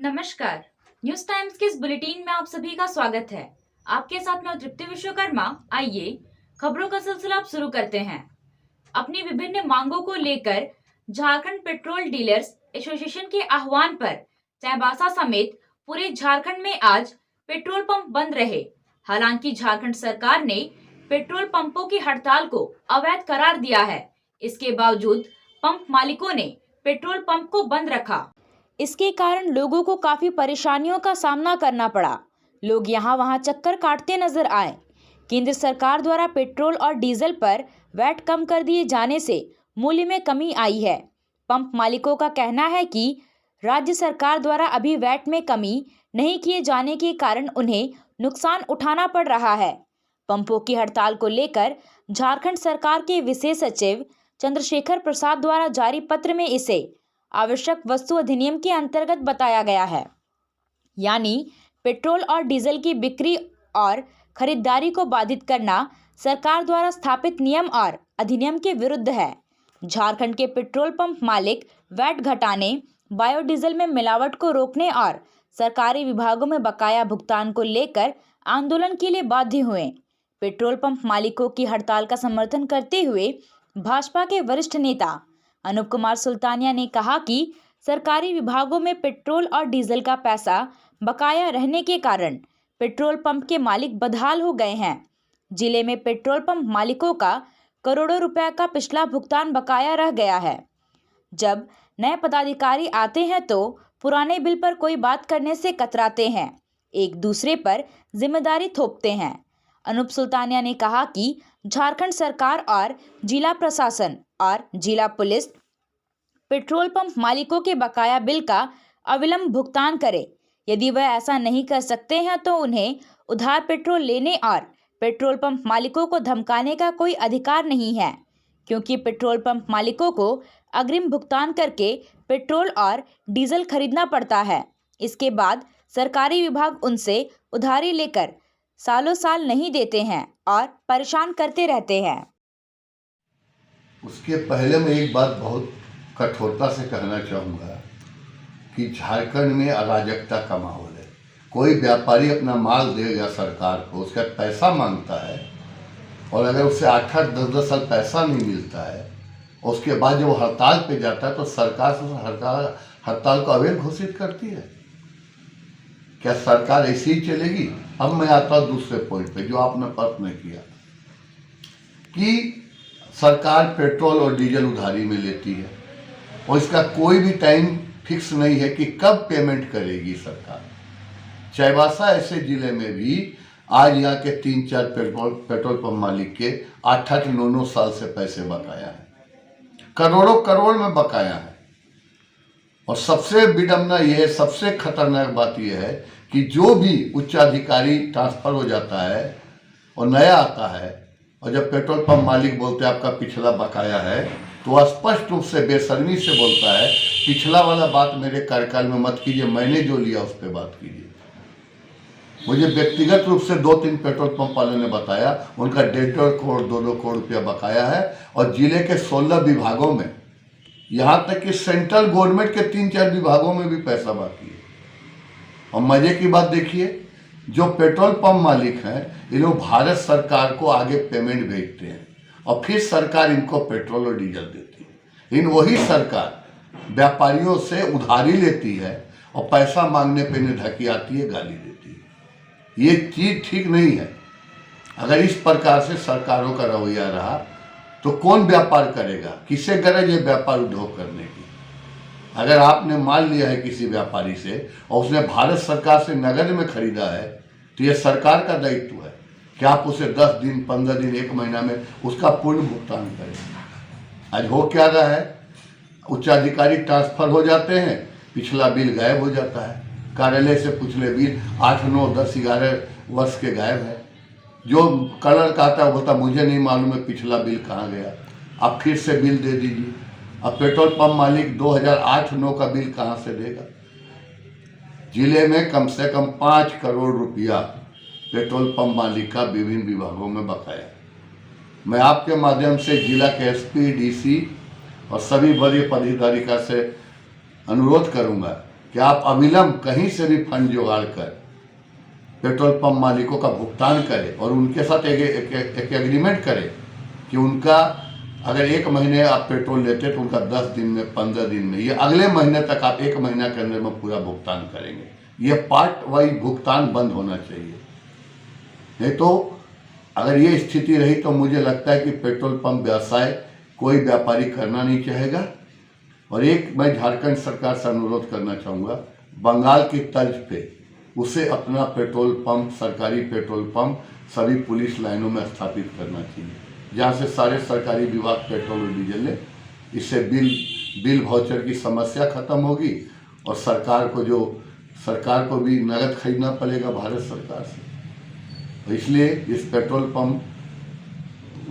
नमस्कार। News times के इस बुलेटिन में आप सभी का स्वागत है। आपके साथ मैं तृप्ति विश्वकर्मा। आइए खबरों का सिलसिला आप शुरू करते हैं। अपनी विभिन्न मांगों को लेकर झारखंड पेट्रोल डीलर्स एसोसिएशन के आह्वान पर चाईबासा समेत पूरे झारखंड में आज पेट्रोल पंप बंद रहे। हालांकि झारखंड सरकार ने पेट्रोल पंपों की हड़ताल को अवैध करार दिया है। इसके बावजूद पंप मालिकों ने पेट्रोल पंप को बंद रखा। इसके कारण लोगों को काफी परेशानियों का सामना करना पड़ा। लोग यहाँ वहाँ चक्कर काटते नजर आए। केंद्र सरकार द्वारा पेट्रोल और डीजल पर वैट कम कर दिए जाने से मूल्य में कमी आई है। पंप मालिकों का कहना है कि राज्य सरकार द्वारा अभी वैट में कमी नहीं किए जाने के कारण उन्हें नुकसान उठाना पड़ रहा है। पंपों की हड़ताल को लेकर झारखंड सरकार के विशेष सचिव चंद्रशेखर प्रसाद द्वारा जारी पत्र में इसे आवश्यक वस्तु अधिनियम के अंतर्गत बताया गया है, यानी पेट्रोल और डीजल की बिक्री और खरीदारी को बाधित करना सरकार द्वारा स्थापित नियम और अधिनियम के विरुद्ध है। झारखंड के पेट्रोल पंप मालिक वैट घटाने, बायोडीजल में मिलावट को रोकने और सरकारी विभागों में बकाया भुगतान को लेकर आंदोलन के लिए बाध्य हुए। पेट्रोल पंप मालिकों की हड़ताल का समर्थन करते हुए भाजपा के वरिष्ठ नेता अनूप कुमार सुल्तानिया ने कहा कि सरकारी विभागों में पेट्रोल और डीजल का पैसा बकाया रहने के कारण पेट्रोल पंप के मालिक बदहाल हो गए हैं। जिले में पेट्रोल पंप मालिकों का करोड़ों रुपए का पिछला भुगतान बकाया रह गया है। जब नए पदाधिकारी आते हैं तो पुराने बिल पर कोई बात करने से कतराते हैं, एक दूसरे पर जिम्मेदारी थोपते हैं। अनूप सुल्तानिया ने कहा कि झारखंड सरकार और जिला प्रशासन और जिला पुलिस पेट्रोल पंप मालिकों के बकाया बिल का अविलंब भुगतान करे। यदि वह ऐसा नहीं कर सकते हैं तो उन्हें उधार पेट्रोल लेने और पेट्रोल पंप मालिकों को धमकाने का कोई अधिकार नहीं है, क्योंकि पेट्रोल पंप मालिकों को अग्रिम भुगतान करके पेट्रोल और डीजल खरीदना पड़ता है। इसके बाद सरकारी विभाग उनसे उधारी लेकर सालों साल नहीं देते हैं और परेशान करते रहते हैं। उसके पहले मैं एक बात बहुत कठोरता से कहना चाहूँगा कि झारखंड में अराजकता का माहौल है। कोई व्यापारी अपना माल देगा सरकार को, उसका पैसा मांगता है और अगर उससे 8-8, 10-10 साल पैसा नहीं मिलता है, उसके बाद जब वो हड़ताल पे जाता है तो सरकार से हड़ताल को अवैध घोषित करती है। क्या सरकार ऐसी ही चलेगी? अब मैं आता हूँ दूसरे पॉइंट पे जो आपने प्रश्न किया कि सरकार पेट्रोल और डीजल उधारी में लेती है और इसका कोई भी टाइम फिक्स नहीं है कि कब पेमेंट करेगी सरकार। चाईबासा ऐसे जिले में भी आज यहाँ के 3-4 पेट्रोल पंप मालिक के 8-8, 9-9 साल से पैसे बकाया है, करोड़ों करोड़ में बकाया है। और सबसे विडम्बना यह है, सबसे खतरनाक बात यह है कि जो भी उच्चाधिकारी ट्रांसफर हो जाता है और नया आता है और जब पेट्रोल पंप मालिक बोलते हैं आपका पिछला बकाया है, तो स्पष्ट रूप से बेशर्मी से बोलता है पिछला वाला बात मेरे कार्यकाल में मत कीजिए, मैंने जो लिया उस पर बात कीजिए। मुझे व्यक्तिगत रूप से 2-3 पेट्रोल पंप वालों ने बताया उनका 1.5 करोड़ 2-2 करोड़ रुपया बकाया है और जिले के 16 विभागों में, यहाँ तक कि सेंट्रल गवर्नमेंट के 3-4 विभागों में भी पैसा बाकी है। और मजे की बात देखिए, जो पेट्रोल पंप मालिक हैं ये लोग भारत सरकार को आगे पेमेंट भेजते हैं और फिर सरकार इनको पेट्रोल और डीजल देती है। लेकिन वही सरकार व्यापारियों से उधारी लेती है और पैसा मांगने पे इन्हें धकी आती है, गाली देती है। ये चीज़ ठीक नहीं है। अगर इस प्रकार से सरकारों का रवैया रहा तो कौन व्यापार करेगा? किसे गरज है व्यापार उद्योग करने की? अगर आपने माल लिया है किसी व्यापारी से और उसने भारत सरकार से नगद में खरीदा है तो यह सरकार का दायित्व है कि आप उसे 10 दिन, 15 दिन, 1 महीना में उसका पूर्ण भुगतान करें। आज हो क्या रहा है, उच्चाधिकारी ट्रांसफर हो जाते हैं, पिछला बिल गायब हो जाता है, कार्यालय से पिछले बिल 8, 9, 10, 11 वर्ष के गायब है। जो कलर का आता है वो बोलता मुझे नहीं मालूम है पिछला बिल कहाँ गया, आप फिर से बिल दे दीजिए। अब पेट्रोल पंप मालिक 2008-9 का बिल कहाँ से देगा? जिले में कम से कम 5 करोड़ रुपया पेट्रोल पंप मालिक का विभिन्न विभागों में बकाया। मैं आपके माध्यम से जिला के एसपी, डीसी और सभी वरीय पदाधिकारी से अनुरोध करूंगा कि आप अविलंब कहीं से भी फंड जुगाड़ कर पेट्रोल पंप मालिकों का भुगतान करें और उनके साथ एक एग्रीमेंट करें कि उनका अगर 1 महीने आप पेट्रोल लेते तो उनका 10 दिन में, 15 दिन में, ये अगले महीने तक आप 1 महीना के अंदर में पूरा भुगतान करेंगे। ये पार्ट वाइज भुगतान बंद होना चाहिए। नहीं तो अगर ये स्थिति रही तो मुझे लगता है कि पेट्रोल पंप व्यवसाय कोई व्यापारी करना नहीं चाहेगा। और एक मैं झारखंड सरकार से अनुरोध करना चाहूँगा, बंगाल की तर्ज पे उसे अपना पेट्रोल पंप, सरकारी पेट्रोल पंप सभी पुलिस लाइनों में स्थापित करना चाहिए, जहाँ से सारे सरकारी विभाग पेट्रोल और डीजल ले। इससे बिल वाउचर की समस्या खत्म होगी और सरकार को भी नगद खरीदना पड़ेगा भारत सरकार से। तो इसलिए इस पेट्रोल पंप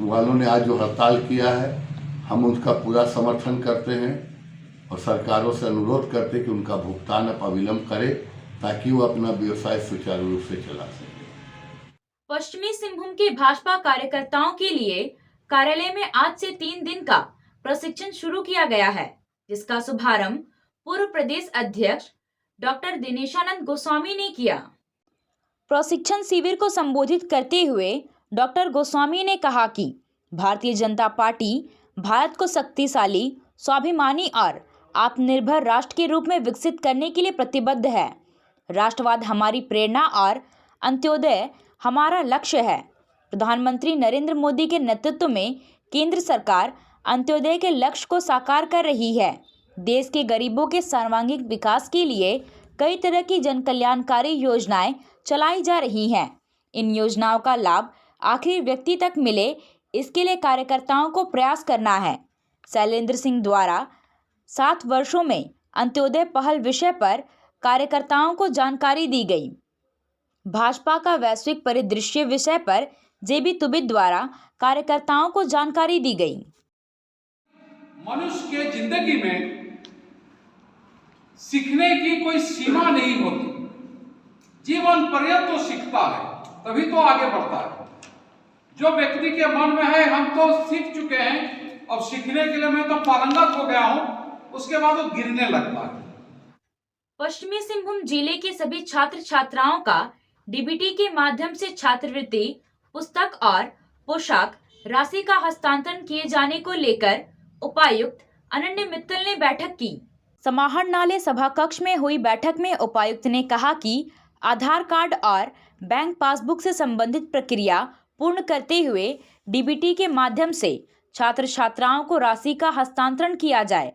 वालों ने आज जो हड़ताल किया है, हम उसका पूरा समर्थन करते हैं और सरकारों से अनुरोध करते हैं कि उनका भुगतान अब अविलंब करें ताकि वो अपना व्यवसाय सुचारू रूप से चला सके। पश्चिमी सिंहभूम के भाजपा कार्यकर्ताओं के लिए कार्यालय में आज से 3 दिन का प्रशिक्षण शुरू किया गया है, जिसका शुभारंभ पूर्व प्रदेश अध्यक्ष डॉक्टर दिनेशानंद गोस्वामी ने किया। प्रशिक्षण शिविर को संबोधित करते हुए डॉक्टर गोस्वामी ने कहा कि भारतीय जनता पार्टी भारत को शक्तिशाली, स्वाभिमानी और आत्मनिर्भर राष्ट्र के रूप में विकसित करने के लिए प्रतिबद्ध है। राष्ट्रवाद हमारी प्रेरणा और अंत्योदय हमारा लक्ष्य है। प्रधानमंत्री नरेंद्र मोदी के नेतृत्व में केंद्र सरकार अंत्योदय के लक्ष्य को साकार कर रही है। देश के गरीबों के सर्वांगीण विकास के लिए कई तरह की जनकल्याणकारी योजनाएं चलाई जा रही हैं। इन योजनाओं का लाभ आखिरी व्यक्ति तक मिले, इसके लिए कार्यकर्ताओं को प्रयास करना है। शैलेंद्र सिंह द्वारा 7 वर्षों में अंत्योदय पहल विषय पर कार्यकर्ताओं को जानकारी दी गई। भाजपा का वैश्विक परिदृश्य विषय पर जेबी तुबिद द्वारा कार्यकर्ताओं को जानकारी दी गई। मनुष्य के जिंदगी में सीखने की कोई सीमा नहीं होती। जीवन पर्यंत तो सीखता है, तभी तो आगे बढ़ता है। जो व्यक्ति के मन में है हम तो सीख चुके हैं, अब सीखने के लिए मैं तो पारंगत हो गया हूं, उसके बाद वो गिरने लगता है। पश्चिमी सिंहभूम जिले के सभी छात्र छात्राओं का डीबीटी के माध्यम से छात्रवृत्ति, पुस्तक और पोशाक राशि का हस्तांतरण किए जाने को लेकर उपायुक्त अनन्य मित्तल ने बैठक की। समाहरणालय सभा कक्ष में हुई बैठक में उपायुक्त ने कहा कि आधार कार्ड और बैंक पासबुक से संबंधित प्रक्रिया पूर्ण करते हुए डीबीटी के माध्यम से छात्र छात्राओं को राशि का हस्तांतरण किया जाए।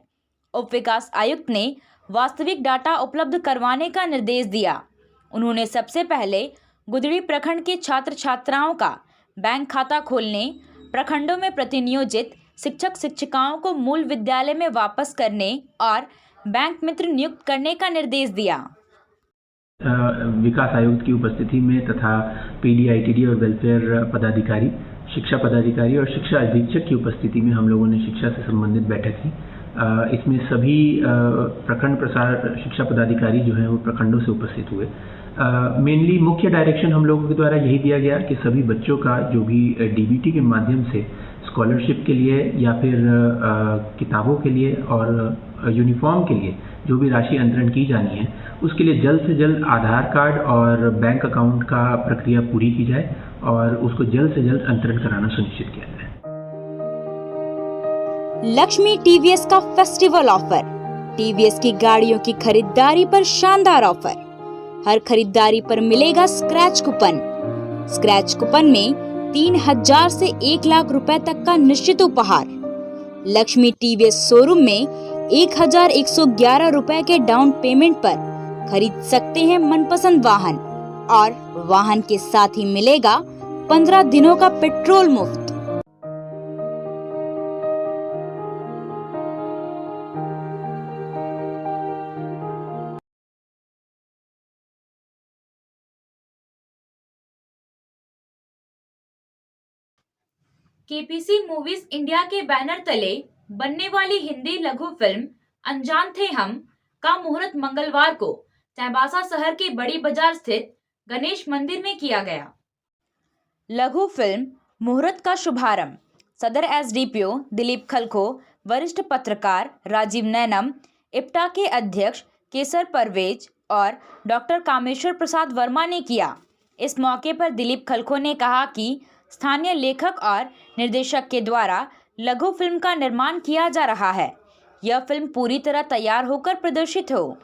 उप विकास आयुक्त ने वास्तविक डाटा उपलब्ध करवाने का निर्देश दिया। उन्होंने सबसे पहले गुदड़ी प्रखंड के छात्र छात्राओं का बैंक खाता खोलने, प्रखंडों में प्रतिनियोजित शिक्षक शिक्षिकाओं को मूल विद्यालय में वापस करने और बैंक मित्र नियुक्त करने का निर्देश दिया। विकास आयुक्त की उपस्थिति में तथा पीडी, आईटीडी और वेलफेयर पदाधिकारी, शिक्षा पदाधिकारी और शिक्षा अधीक्षक की उपस्थिति में हम लोगों ने शिक्षा से संबंधित बैठक की। इसमें सभी प्रखंड प्रसार शिक्षा पदाधिकारी जो हैं वो प्रखंडों से उपस्थित हुए। मेनली मुख्य डायरेक्शन हम लोगों के द्वारा यही दिया गया कि सभी बच्चों का जो भी डीबीटी के माध्यम से स्कॉलरशिप के लिए या फिर किताबों के लिए और यूनिफॉर्म के लिए जो भी राशि अंतरण की जानी है, उसके लिए जल्द से जल्द आधार कार्ड और बैंक अकाउंट का प्रक्रिया पूरी की जाए और उसको जल्द से जल्द अंतरण कराना सुनिश्चित किया जाए। लक्ष्मी टीवीएस का फेस्टिवल ऑफर। टीवीएस की गाड़ियों की खरीदारी पर शानदार ऑफर। हर खरीदारी पर मिलेगा स्क्रैच कूपन। स्क्रैच कूपन में 3000 से 1 लाख रुपए तक का निश्चित उपहार। लक्ष्मी टीवीएस शोरूम में 1111 रुपए के डाउन पेमेंट पर खरीद सकते हैं मनपसंद वाहन और वाहन के साथ ही मिलेगा 15 दिनों का पेट्रोल मुफ्त। केपीसी मूवीज इंडिया के बैनर तले बनने वाली हिंदी लघु फिल्म अनजान थे हम का मुहूर्त मंगलवार को चाईबासा शहर के बड़ी बाजार स्थित गणेश मंदिर में किया गया। लघु फिल्म मुहूर्त का शुभारंभ सदर एसडीपीओ दिलीप खलखो, वरिष्ठ पत्रकार राजीव नैनम, इप्टा के अध्यक्ष केसर परवेज और डॉक्टर कामेश्वर प्रसाद वर्मा ने किया। इस मौके पर दिलीप खलखो ने कहा कि स्थानीय लेखक और निर्देशक के द्वारा लघु फिल्म का निर्माण किया जा रहा है। यह फिल्म पूरी तरह तैयार होकर प्रदर्शित हो।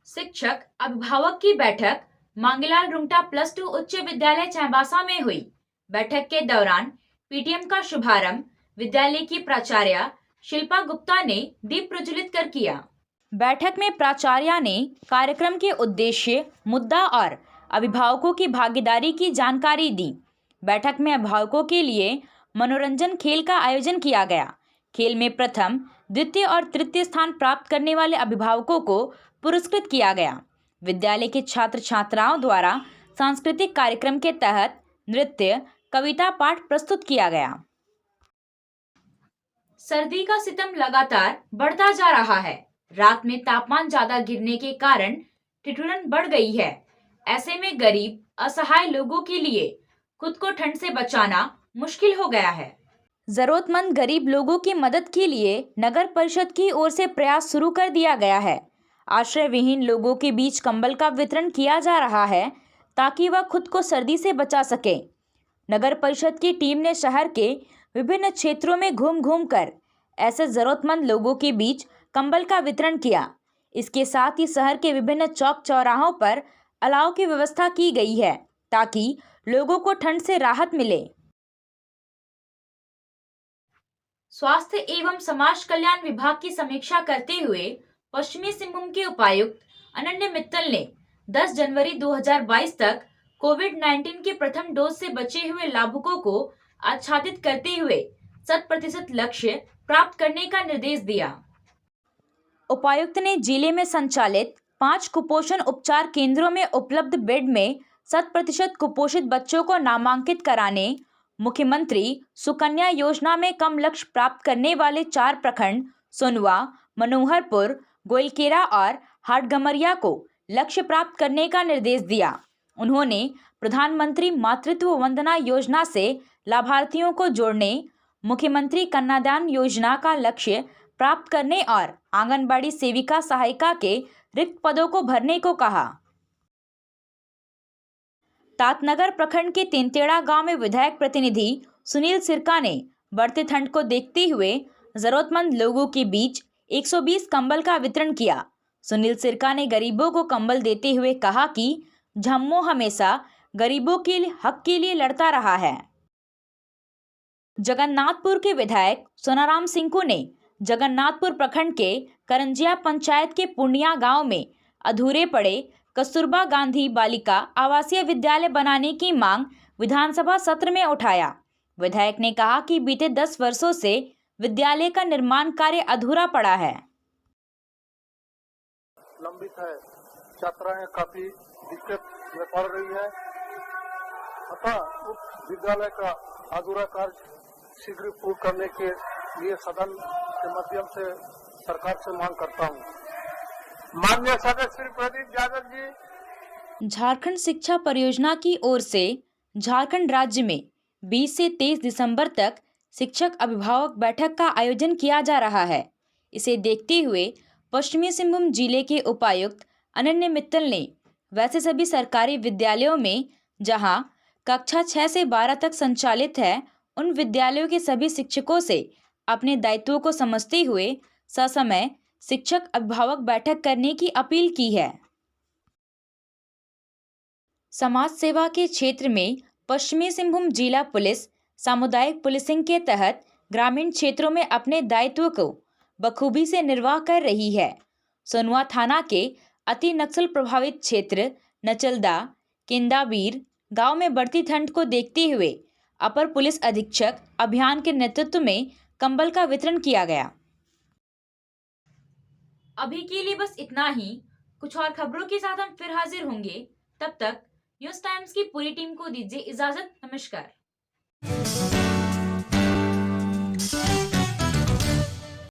शिक्षक अभिभावक की बैठक मांगीलाल रुंगटा +2 उच्च विद्यालय चाईबासा में हुई। बैठक के दौरान पीटीएम का शुभारंभ विद्यालय की प्राचार्य शिल्पा गुप्ता ने दीप प्रज्वलित कर किया। बैठक में प्राचार्य ने कार्यक्रम के उद्देश्य, मुद्दा और अभिभावकों की भागीदारी की जानकारी दी। बैठक में अभिभावकों के लिए मनोरंजन खेल का आयोजन किया गया। खेल में प्रथम, द्वितीय और तृतीय स्थान प्राप्त करने वाले अभिभावकों को पुरस्कृत किया गया। विद्यालय के छात्र छात्राओं द्वारा सांस्कृतिक कार्यक्रम के तहत नृत्य, कविता पाठ प्रस्तुत किया गया। सर्दी का सितम लगातार बढ़ता जा रहा है। रात में तापमान ज्यादा गिरने के कारण ठिठुरन बढ़ गई है। ऐसे में गरीब, असहाय लोगों के लिए खुद को ठंड से बचाना मुश्किल हो गया है। जरूरतमंद गरीब लोगों की मदद के लिए नगर परिषद की ओर से प्रयास शुरू कर दिया गया है। आश्रय विहीन लोगों के बीच कंबल का वितरण किया जा रहा है ताकि वह खुद को सर्दी से बचा सके। नगर परिषद की टीम ने शहर के विभिन्न क्षेत्रों में घूम घूम कर ऐसे जरूरतमंद लोगों के बीच कंबल का वितरण किया। इसके साथ ही शहर के विभिन्न चौक चौराहों पर अलाव की व्यवस्था की गई है ताकि लोगों को ठंड से राहत मिले। स्वास्थ्य एवं समाज कल्याण विभाग की समीक्षा करते हुए पश्चिमी सिंहभूम के उपायुक्त अनन्य मित्तल ने 10 जनवरी 2022 तक कोविड-19 के प्रथम डोज से बचे हुए लाभुकों को आच्छादित करते हुए 100% लक्ष्य प्राप्त करने का निर्देश दिया। उपायुक्त ने जिले में संचालित 5 कुपोषण उपचार केंद्रों में उपलब्ध बेड में 100% कुपोषित बच्चों को नामांकित कराने, मुख्यमंत्री सुकन्या योजना में कम लक्ष्य प्राप्त करने वाले 4 प्रखंड सोनुआ, मनोहरपुर, गोइलकेरा और हाटगमरिया को लक्ष्य प्राप्त करने का निर्देश दिया। उन्होंने प्रधानमंत्री मातृत्व वंदना योजना से लाभार्थियों को जोड़ने, मुख्यमंत्री कन्यादान योजना का लक्ष्य प्राप्त करने और आंगनबाड़ी सेविका सहायिका के रिक्त पदों को भरने को कहा। तातनगर प्रखंड के तेंतेड़ा गांव में विधायक प्रतिनिधि सुनील सिरका ने बढ़ते ठंड को देखते हुए जरूरतमंद लोगों के बीच 120 कंबल का वितरण किया। सुनील सिरका ने गरीबों को कंबल देते हुए कहा कि झम्मो हमेशा गरीबों के हक के लिए लड़ता रहा है। जगन्नाथपुर के विधायक सोनाराम सिंकू ने जगन्नाथपुर प्रखंड के करंजिया पंचायत के पूर्णिया गांव में अधूरे पड़े कस्तूरबा गांधी बालिका आवासीय विद्यालय बनाने की मांग विधानसभा सत्र में उठाया। विधायक ने कहा कि बीते 10 वर्षों से विद्यालय का निर्माण कार्य अधूरा पड़ा है। लंबित है, छात्राएं काफी दिक्कत में पड़ रही है, अतः उक्त विद्यालय का अधूरा कार्य शीघ्र पूर्ण करने के लिए सदन के माध्यम से सरकार से मांग करता हूं। माननीय सदस्य श्री प्रदीप यादव जी। झारखंड शिक्षा परियोजना की ओर से झारखंड राज्य में 20 से 23 दिसंबर तक शिक्षक अभिभावक बैठक का आयोजन किया जा रहा है। इसे देखते हुए पश्चिमी सिंहभूम जिले के उपायुक्त अनन्य मित्तल ने वैसे सभी सरकारी विद्यालयों में जहां कक्षा 6 से 12 तक संचालित है, उन विद्यालयों के सभी शिक्षकों से अपने दायित्वों को समझते हुए ससमय शिक्षक अभिभावक बैठक करने की अपील की है। समाज सेवा के क्षेत्र में पश्चिमी सिंहभूम जिला पुलिस सामुदायिक पुलिसिंग के तहत ग्रामीण क्षेत्रों में अपने दायित्व को बखूबी से निर्वाह कर रही है। सोनुआ थाना के अति नक्सल प्रभावित क्षेत्र नचलदा केंदावीर गांव में बढ़ती ठंड को देखते हुए अपर पुलिस अधीक्षक अभियान के नेतृत्व में कंबल का वितरण किया गया। अभी के लिए बस इतना ही। कुछ और खबरों के साथ हम फिर हाजिर होंगे। तब तक न्यूज़ टाइम्स की पूरी टीम को दीजिए इजाजत। नमस्कार।